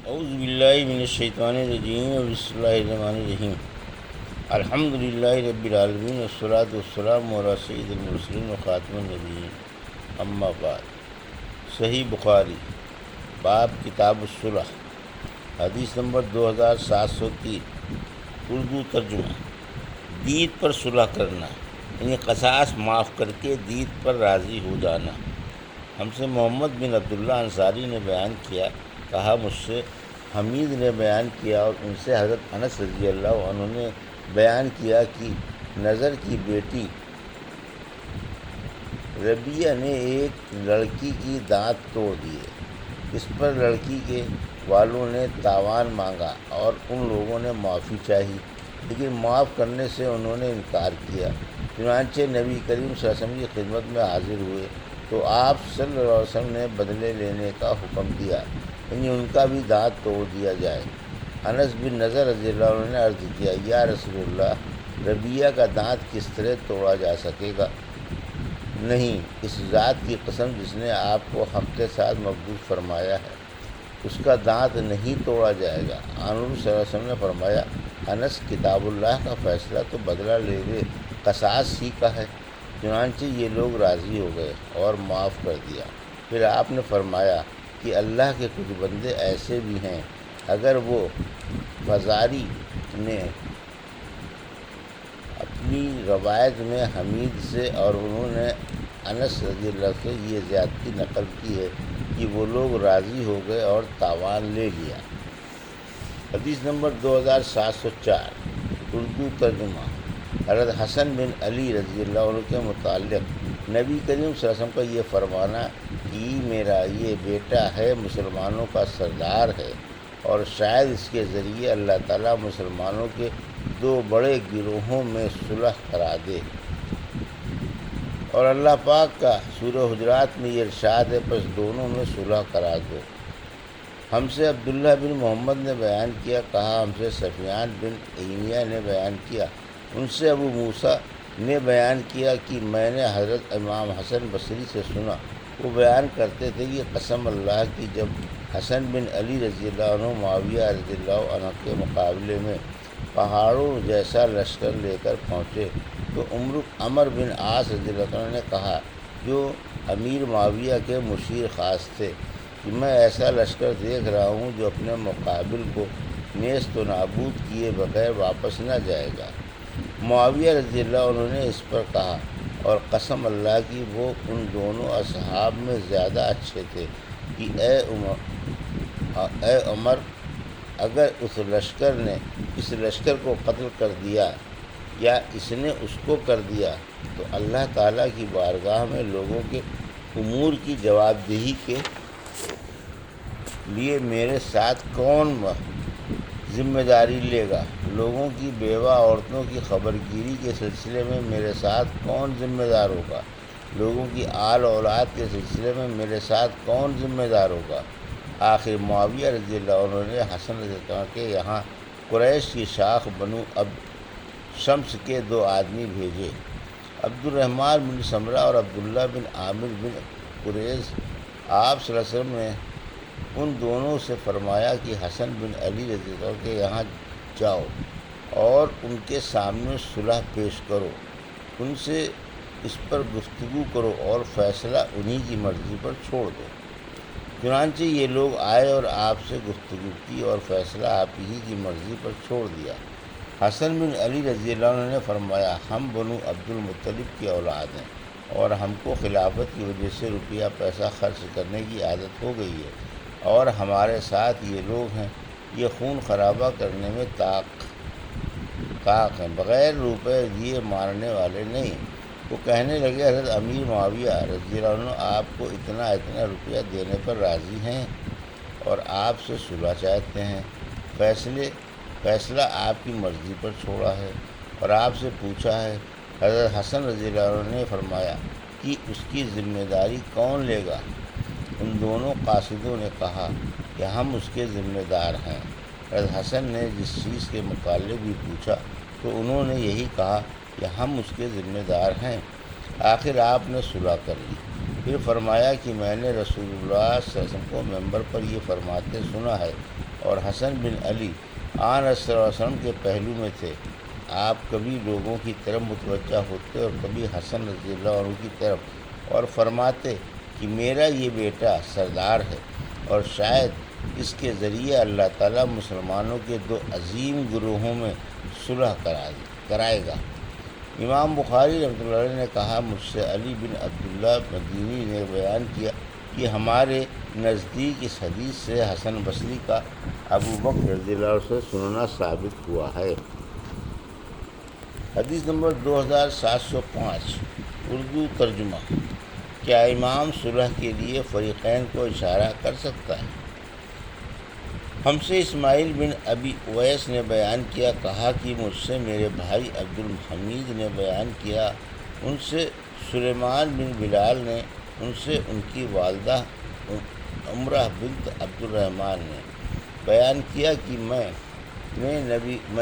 اعوذ باللہ من الشیطان الرجیم بسم اللہ الرحمن الرحیم الحمد للہ رب العالمین والصلاۃ والسلام علی سید المرسلین وخاتم النبیین اما بعد۔ صحیح بخاری باب کتاب الصلح، حدیث نمبر 2703، اردو ترجمہ۔ دید پر صلح کرنا یعنی قصاص معاف کر کے دید پر راضی ہو جانا۔ ہم سے محمد بن عبداللہ انصاری نے بیان کیا، کہا مجھ سے حمید نے بیان کیا اور ان سے حضرت انس رضی اللہ عنہ نے بیان کیا کہ نظر کی بیٹی ربیہ نے ایک لڑکی کی دانت توڑ دیے۔ اس پر لڑکی کے والوں نے تاوان مانگا اور ان لوگوں نے معافی چاہی، لیکن معاف کرنے سے انہوں نے انکار کیا۔ چنانچہ نبی کریم صلی اللہ علیہ وسلم کی خدمت میں حاضر ہوئے تو آپ صلی اللہ علیہ وسلم نے بدلے لینے کا حکم دیا، یعنی ان کا بھی دانت توڑ دیا جائے۔ انس بن نضر رضی اللہ عنہ نے عرض کیا، یا رسول اللہ، ربیہ کا دانت کس طرح توڑا جا سکے گا؟ نہیں، اس ذات کی قسم جس نے آپ کو حق کے ساتھ مبعوث فرمایا ہے، اس کا دانت نہیں توڑا جائے گا۔ حضور صلی اللہ علیہ وسلم نے فرمایا، انس، کتاب اللہ کا فیصلہ تو بدلہ لینے قصاص ہی کا ہے۔ چنانچہ یہ لوگ راضی ہو گئے اور معاف کر دیا۔ پھر آپ نے فرمایا کہ اللہ کے کچھ بندے ایسے بھی ہیں، اگر وہ فزاری نے اپنی روایت میں حمید سے اور انہوں نے انس رضی اللہ سے یہ زیادتی نقل کی ہے کہ وہ لوگ راضی ہو گئے اور تاوان لے لیا۔ حدیث نمبر 2704، اردو ترجمہ۔ حضرت حسن بن علی رضی اللہ عنہ کے متعلق نبی کریم صلی اللہ علیہ وسلم کا یہ فرمانا کہ میرا یہ بیٹا ہے، مسلمانوں کا سردار ہے، اور شاید اس کے ذریعے اللہ تعالیٰ مسلمانوں کے دو بڑے گروہوں میں صلح کرا دے۔ اور اللہ پاک کا سورہ حجرات میں یہ ارشاد ہے، پس دونوں میں صلح کرا دو۔ ہم سے عبداللہ بن محمد نے بیان کیا، کہا ہم سے سفیان بن عیینہ نے بیان کیا، ان سے ابو موسیٰ نے بیان کیا کہ میں نے حضرت امام حسن بصری سے سنا، وہ بیان کرتے تھے کہ قسم اللہ کی، جب حسن بن علی رضی اللہ عنہ معاویہ رضی اللہ عنہ کے مقابلے میں پہاڑوں جیسا لشکر لے کر پہنچے تو عمر بن عاص رضی اللہ عنہ نے کہا، جو امیر معاویہ کے مشیر خاص تھے، کہ میں ایسا لشکر دیکھ رہا ہوں جو اپنے مقابل کو نیست و نابود کیے بغیر واپس نہ جائے گا۔ معاویہ رضی اللہ عنہ نے اس پر کہا، اور قسم اللہ کی، وہ ان دونوں اصحاب میں زیادہ اچھے تھے کہ اے عمر، اگر اس لشکر نے اس لشکر کو قتل کر دیا یا اس نے اس کو کر دیا تو اللہ تعالیٰ کی بارگاہ میں لوگوں کے امور کی جواب دہی کے لیے میرے ساتھ کون ذمہ داری لے گا؟ لوگوں کی بیوہ عورتوں کی خبرگیری کے سلسلے میں میرے ساتھ کون ذمہ دار ہوگا؟ لوگوں کی آل اولاد کے سلسلے میں میرے ساتھ کون ذمہ دار ہوگا؟ آخر معاویہ رضی اللہ عنہ نے حسن رضی اللہ عنہ کے یہاں قریش کی شاخ بنو اب شمس کے دو آدمی بھیجے، عبد الرحمن بن سمرہ اور عبداللہ بن عامر بن قریظ۔ آپ صلی اللہ علیہ وسلم نے ان دونوں سے فرمایا کہ حسن بن علی رضی اللہ عنہ کے یہاں جاؤ اور ان کے سامنے صلح پیش کرو، ان سے اس پر گفتگو کرو اور فیصلہ انہی کی مرضی پر چھوڑ دو۔ چنانچہ یہ لوگ آئے اور آپ سے گفتگو کی اور فیصلہ آپ ہی کی مرضی پر چھوڑ دیا۔ حسن بن علی رضی اللہ عنہ نے فرمایا، ہم بنو عبد المطلب کی اولاد ہیں اور ہم کو خلافت کی وجہ سے روپیہ پیسہ خرچ کرنے کی عادت ہو گئی ہے، اور ہمارے ساتھ یہ لوگ ہیں، یہ خون خرابہ کرنے میں طاق ہیں، بغیر روپے دیے مارنے والے نہیں۔ وہ کہنے لگے، حضرت امیر معاویہ رضی اللہ عنہ آپ کو اتنا روپیہ دینے پر راضی ہیں اور آپ سے صلح چاہتے ہیں۔ فیصلہ آپ کی مرضی پر چھوڑا ہے اور آپ سے پوچھا ہے۔ حضرت حسن رضی اللہ عنہ نے فرمایا کہ اس کی ذمہ داری کون لے گا؟ ان دونوں قاصدوں نے کہا کہ ہم اس کے ذمہ دار ہیں۔ حضرت حسن نے جس چیز کے متعلق بھی پوچھا تو انہوں نے یہی کہا کہ ہم اس کے ذمہ دار ہیں۔ آخر آپ نے صلح کر لی۔ پھر فرمایا کہ میں نے رسول اللہ صلی اللہ علیہ وسلم کو ممبر پر یہ فرماتے سنا ہے، اور حسن بن علی آن صلی اللہ علیہ وسلم کے پہلو میں تھے۔ آپ کبھی لوگوں کی طرف متوجہ ہوتے اور کبھی حسن رضی اللہ عنہ کی طرف، اور فرماتے کہ میرا یہ بیٹا سردار ہے، اور شاید اس کے ذریعے اللہ تعالیٰ مسلمانوں کے دو عظیم گروہوں میں صلح کرائے گا۔ امام بخاری رحمۃ اللہ علیہ نے کہا، مجھ سے علی بن عبداللہ مدینی نے بیان کیا کہ ہمارے نزدیک اس حدیث سے حسن بصری کا ابو بکر رضی اللہ عنہ سے سننا ثابت ہوا ہے۔ حدیث نمبر 2705 اردو ترجمہ۔ کیا امام صلح کے لیے فریقین کو اشارہ کر سکتا ہے؟ ہم سے اسماعیل بن ابی اویس نے بیان کیا، کہا کہ مجھ سے میرے بھائی عبد الحمید نے بیان کیا، ان سے سلیمان بن بلال نے، ان سے ان کی والدہ عمرہ بنت عبد الرحمن نے بیان کیا کہ میں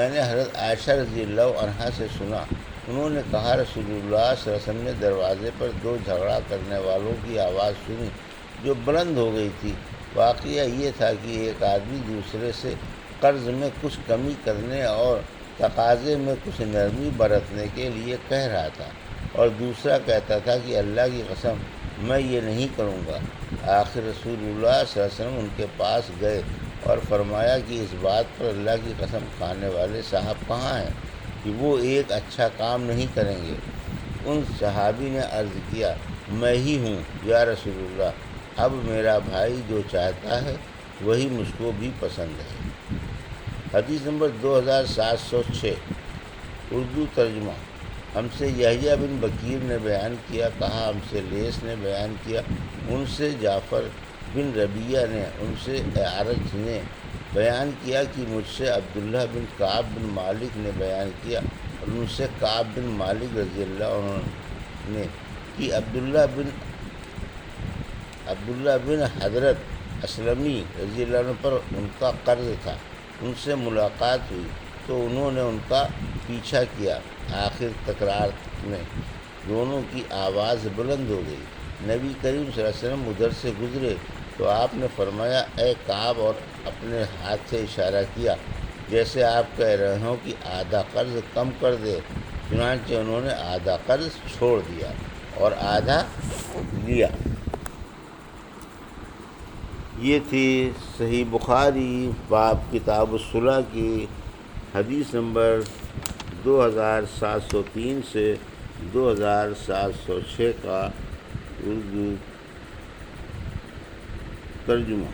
نے حضرت عائشہ رضی اللہ عنہا سے سنا، انہوں نے کہا رسول اللہ صلی اللہ علیہ وسلم نے دروازے پر دو جھگڑا کرنے والوں کی آواز سنی جو بلند ہو گئی تھی۔ واقعہ یہ تھا کہ ایک آدمی دوسرے سے قرض میں کچھ کمی کرنے اور تقاضے میں کچھ نرمی برتنے کے لیے کہہ رہا تھا، اور دوسرا کہتا تھا کہ اللہ کی قسم میں یہ نہیں کروں گا۔ آخر رسول اللہ صلی اللہ علیہ وسلم ان کے پاس گئے اور فرمایا کہ اس بات پر اللہ کی قسم کھانے والے صاحب کہاں ہیں کہ وہ ایک اچھا کام نہیں کریں گے؟ ان صحابی نے عرض کیا، میں ہی ہوں یا رسول اللہ، اب میرا بھائی جو چاہتا ہے وہی مجھ کو بھی پسند ہے۔ حدیث نمبر 2706 اردو ترجمہ۔ ہم سے یحییٰ بن بکیر نے بیان کیا، کہا ہم سے لیث نے بیان کیا، ان سے جعفر بن ربیعہ نے، ان سے اعرج نے بیان کیا کہ مجھ سے عبداللہ بن کعب بن مالک نے بیان کیا، اور ان سے کعب بن مالک رضی اللہ عنہ نے کہ عبداللہ بن حضرت اسلمی رضی اللہ عنہ پر ان کا قرض تھا، ان سے ملاقات ہوئی تو انہوں نے ان کا پیچھا کیا۔ آخر تکرار میں دونوں کی آواز بلند ہو گئی۔ نبی کریم صلی اللہ علیہ وسلم ادھر سے گزرے تو آپ نے فرمایا، اے کعب، اور اپنے ہاتھ سے اشارہ کیا جیسے آپ کہہ رہے ہوں کہ آدھا قرض کم کر دے۔ چنانچہ انہوں نے آدھا قرض چھوڑ دیا اور آدھا لیا۔ یہ تھی صحیح بخاری باب کتاب الصلح کی حدیث نمبر 2703 سے 2706 کا اردو ترجمہ،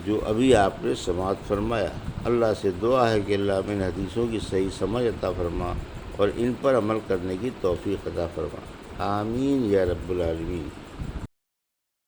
جو ابھی آپ نے سماعت فرمایا۔ اللہ سے دعا ہے کہ اللہ ہمیں ان حدیثوں کی صحیح سمجھ عطا فرما اور ان پر عمل کرنے کی توفیق عطا فرما، آمین یا رب العالمین۔